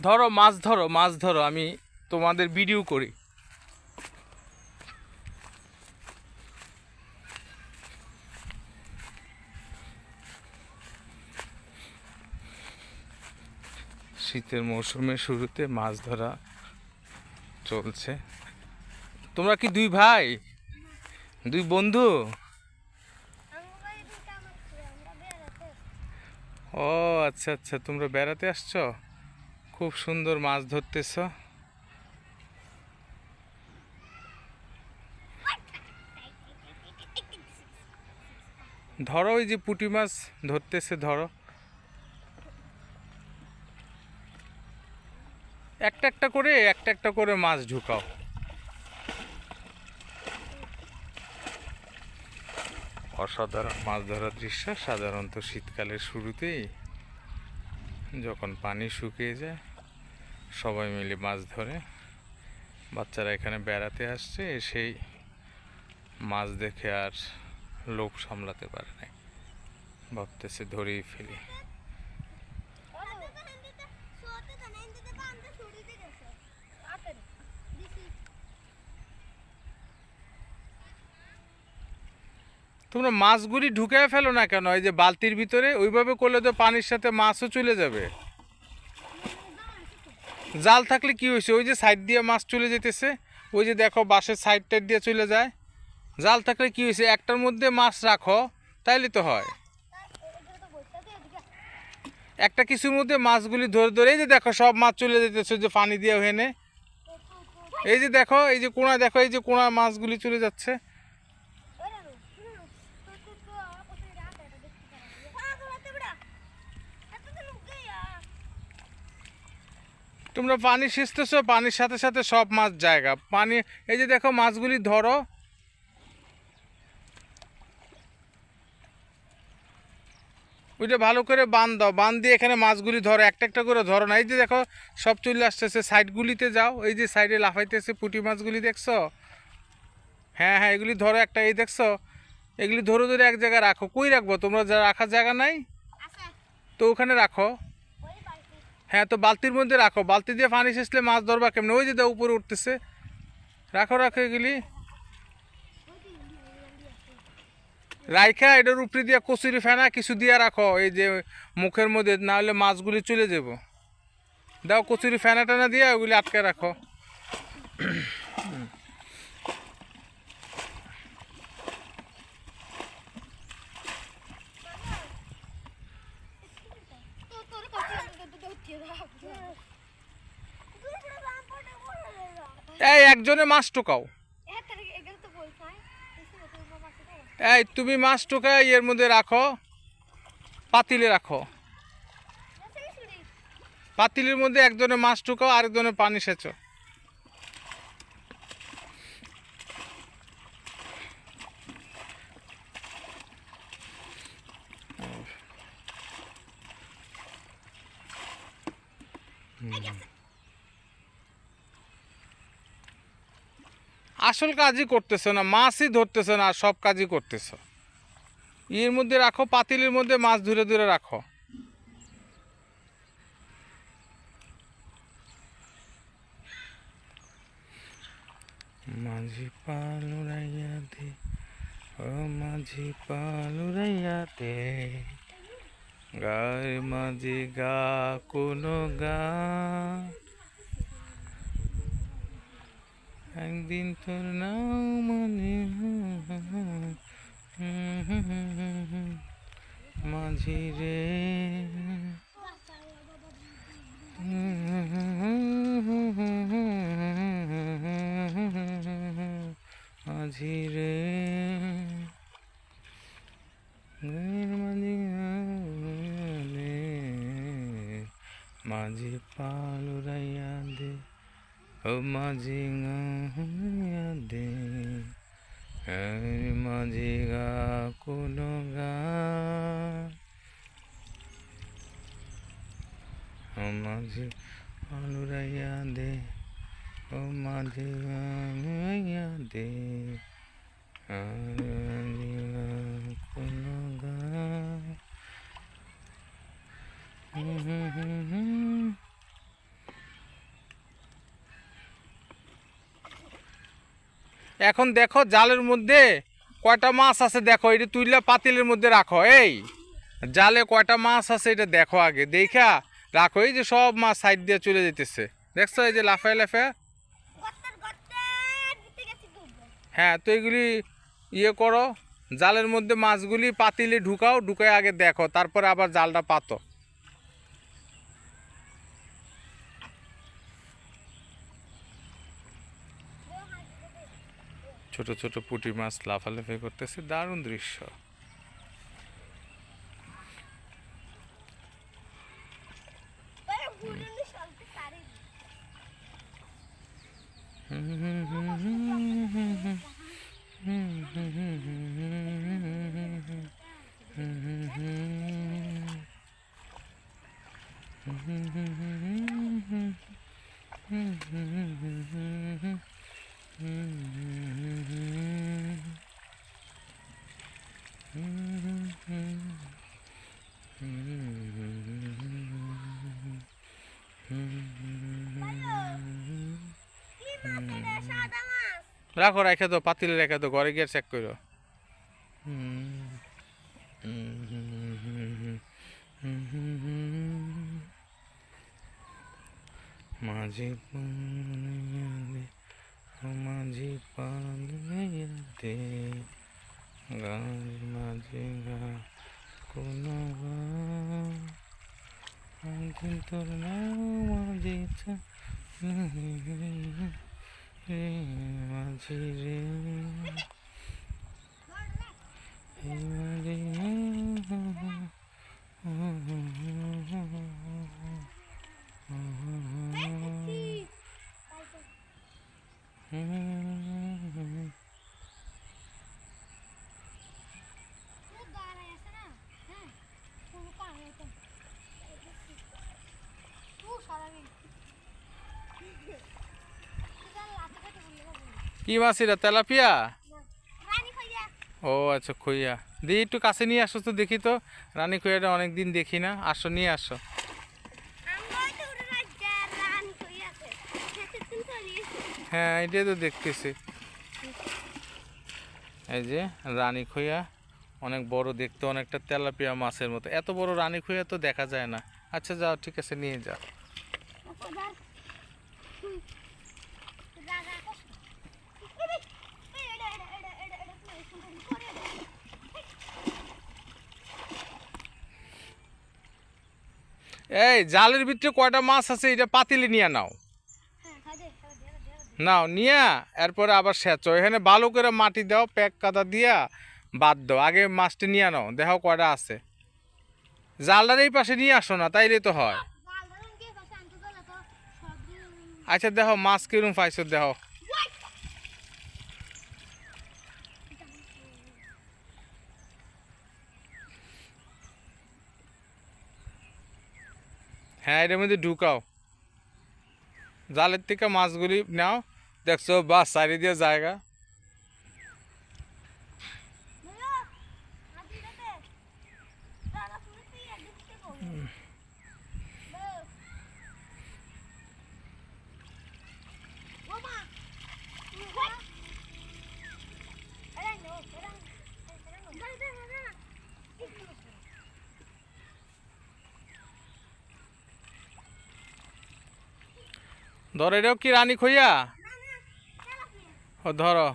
ধরো মাছ ধরো, মাছ ধরো, আমি তোমাদের ভিডিও করি। শীতের মৌসুমের শুরুতে মাছ ধরা চলছে। তোমরা কি দুই ভাই, দুই বন্ধু? ও আচ্ছা আচ্ছা, তোমরা বেড়াতে আসছো, খুব সুন্দর মাছ ধরতেছ। ধরো, ওই যে পুঁটি মাছ ধরতেছে, ধরো একটা একটা করে, একটা একটা করে মাছ ঢুকাও। অসাধারণ মাছ ধরার দৃশ্য সাধারণত শীতকালের শুরুতেই, যখন পানি শুকিয়ে যায় সবাই মিলে মাছ ধরে। বাচ্চারা এখানে বেড়াতে আসছে, এসেই মাছ দেখে আর লোভ সামলাতে পারে নাই, ভাবতেছে ধরেই ফেলি। তোমরা মাছগুলি ঢুকায় ফেলো না কেন এই যে বালতির ভিতরে? ওইভাবে করলে তো পানির সাথে মাছও চলে যাবে। জাল থাকলে কি হয়েছে, ওই যে সাইড দিয়ে মাছ চলে যেতেছে, ওই যে দেখো বাঁশের সাইড টাইড দিয়ে চলে যায়। জাল থাকলে কি হয়েছে, একটার মধ্যে মাছ রাখো, তাইলে তো হয়। একটা কিছুর মধ্যে মাছগুলি ধরে ধরে, এই যে দেখো সব মাছ চলে যেতেছে যে পানি দিয়ে ওখানে। এই যে দেখো, এই যে কোনা দেখো, এই যে কোনা মাছগুলি চলে যাচ্ছে। তোমরা পানি সেচতেছো, পানির সাথে সাথে সব মাছ জায়গা পানি। এই যে দেখো মাছগুলি ধরো, ওইটা ভালো করে বান দাও, বান দিয়ে এখানে মাছগুলি ধরো, একটা একটা করে ধরো না। এই যে দেখো সব চলে আসতেছে, সাইডগুলিতে যাও, এই যে সাইডে লাফাইতেছে পুঁটি মাছগুলি দেখছো? হ্যাঁ হ্যাঁ, এগুলি ধরো একটা, এই দেখছো? এগুলি ধরে ধরে এক জায়গায় রাখো। কই রাখবো, তোমরা যা রাখার জায়গা নাই তো ওখানে রাখো। হ্যাঁ, তো বালতির মধ্যে রাখো, বালতি দিয়ে পানি সেচলে মাছ ধরবা কেমন? ওই যে দাও উপরে উঠতেছে, রাখো রাখো এগুলি। রাইখা এটার উপরে দিয়া কচুরি ফেনা কিছু দিয়া রাখো, এই যে মুখের মধ্যে, না হলে মাছগুলি চলে যাব। দাও কচুরি ফেনা টানা দিয়া ওগুলি আটকে রাখো। এই একজনে মাছ টোকাও, এই তুমি মাছ টোকাই এর মধ্যে রাখো, পাতিলে রাখো। পাতিলের মধ্যে একজনে মাছ টোকাও, আরেকজনে পানি সেচো। আসল কাজই করতেছো না, মাছই ধরতেছো না, আর সব কাজই করতেছো। এর মধ্যে রাখো, পাতিলের মধ্যে মাছ ধরে ধরে রাখো। মাঝি পাল উড়াইয়া দে, ও মাঝি পাল উড়াইয়া দে, গায়ের মাঝি গা কোনো গান, একদিন তোর নাও মানে মাঝি রে, মাঝি রে, মাঝি পাল উড়াইয়া দে, ও মাঝি গাইয়া দে, মাঝি গা কোনো গান, ও মাঝি পাল উড়াইয়া দে, ও মাঝি গাইয়া দে, মাঝি গা কোনো গান। এখন দেখো জালের মধ্যে কয়টা মাছ আছে দেখো, এটা তুইলা পাতিলের মধ্যে রাখো। এই জালে কয়টা মাছ আছে এটা দেখো, আগে দেখা রাখো। এই যে সব মাছ সাইড দিয়ে চলে যেতেছে, দেখছো এই যে লাফায় লাফায়। হ্যাঁ, তো এগুলি ইয়ে করো, জালের মধ্যে মাছগুলি পাতিলে ঢুকাও, ঢুকায় আগে দেখো, তারপরে আবার জালটা পাতো। ছোট ছোট পুঁটি মাছ লাফালাফি করতেছে, দারুণ দৃশ্য। রাখো, রেখে দো, পাতিলে রেখে দো, ঘরে গিয়ে চেক করো। মাঝি মাঝি পালে গান মাঝি গা কোনো তোর মাঝি মাঝি রে কি মাছ এটা, তেলাপিয়া? ও আচ্ছা, খইয়া দিয়ে একটু কাছে নিয়ে আসো তো দেখি তো, রানী খইয়াটা অনেকদিন দেখি না, আসো নিয়ে আসো। হ্যাঁ, এটাই তো দেখতেছি, এই যে রানী খইয়া, অনেক বড় দেখতে, অনেকটা তেলাপিয়া মাছের মতো। এত বড় রানী খইয়া তো দেখা যায় না। আচ্ছা যাও, ঠিক আছে, নিয়ে যাও। এই জালের ভিতরে কয়টা মাছ আছে এটা পাতিলে নিয়ে নাও, নাও নিয়া এরপরে আবার সেচো। এখানে ভালো করে মাটি দাও, প্যাক কাদা দিয়া বাদ দাও, আগে মাছটি নিয়ে নাও, দেখো কয়টা আছে। জালটার এই পাশে নিয়ে আসো না, তাইলে তো হয়। আচ্ছা দেখো মাছ কিরম পাইছো দেখো। হ্যাঁ, এটার মধ্যে ঢুকাও, জালের থেকে মাছগুলি নাও, দেখছো বাস সাইডে দিয়ে জায়গা। ধরো, এটাও কি রানী খইয়া? ও ধরো।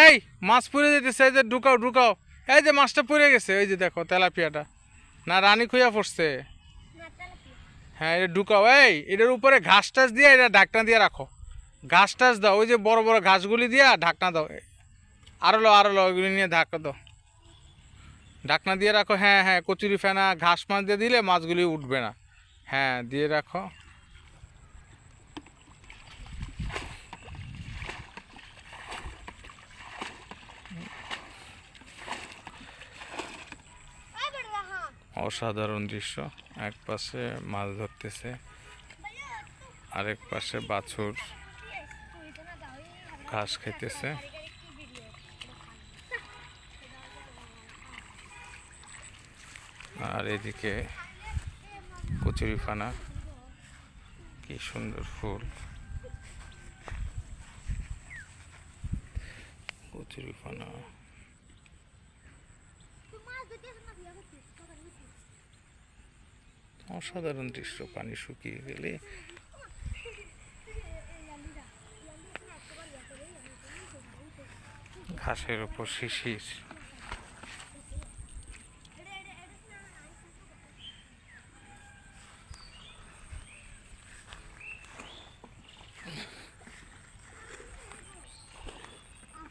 এই মাছ পড়ে যেতেছে, এই যে ঢুকাও ঢুকাও, এই যে মাছটা পড়ে গেছে, এই যে দেখো তেলাপিয়াটা, না রানী খইয়া পড়ছে। হ্যাঁ, এটা ঢুকাও, এই এটার উপরে ঘাস টাস দিয়ে এটা ঢাকনা দিয়ে রাখো, ঘাস টাস দাও, ওই যে বড় বড় ঘাসগুলি দিয়া ঢাকনা দাও, আরো লো ওইগুলি নিয়ে ঢাকা দাও, ঢাকনা দিয়ে রাখো। হ্যাঁ হ্যাঁ, কচুরি ফেনা ঘাস মাছ দিয়ে দিলে মাছগুলি উঠবে না। হ্যাঁ, দিয়ে রাখো। অসাধারণ দৃশ্য, এক পাশে মাছ ধরতেছে আরেক পাশে বাছুর ঘাস খাইতেছে। আর এদিকে কচুরিপানা, কি সুন্দর ফুল। কচুরিপানা অসাধারণ দৃশ্য। পানি শুকিয়ে গেলে ঘাসের ওপর শিশির।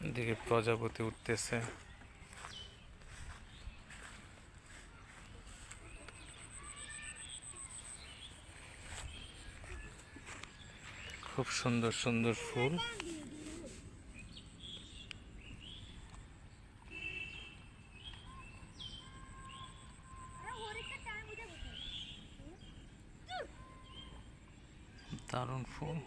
এদিকে প্রজাপতি উঠতেছে। খুব সুন্দর সুন্দর ফুল। দারুণ ফুল।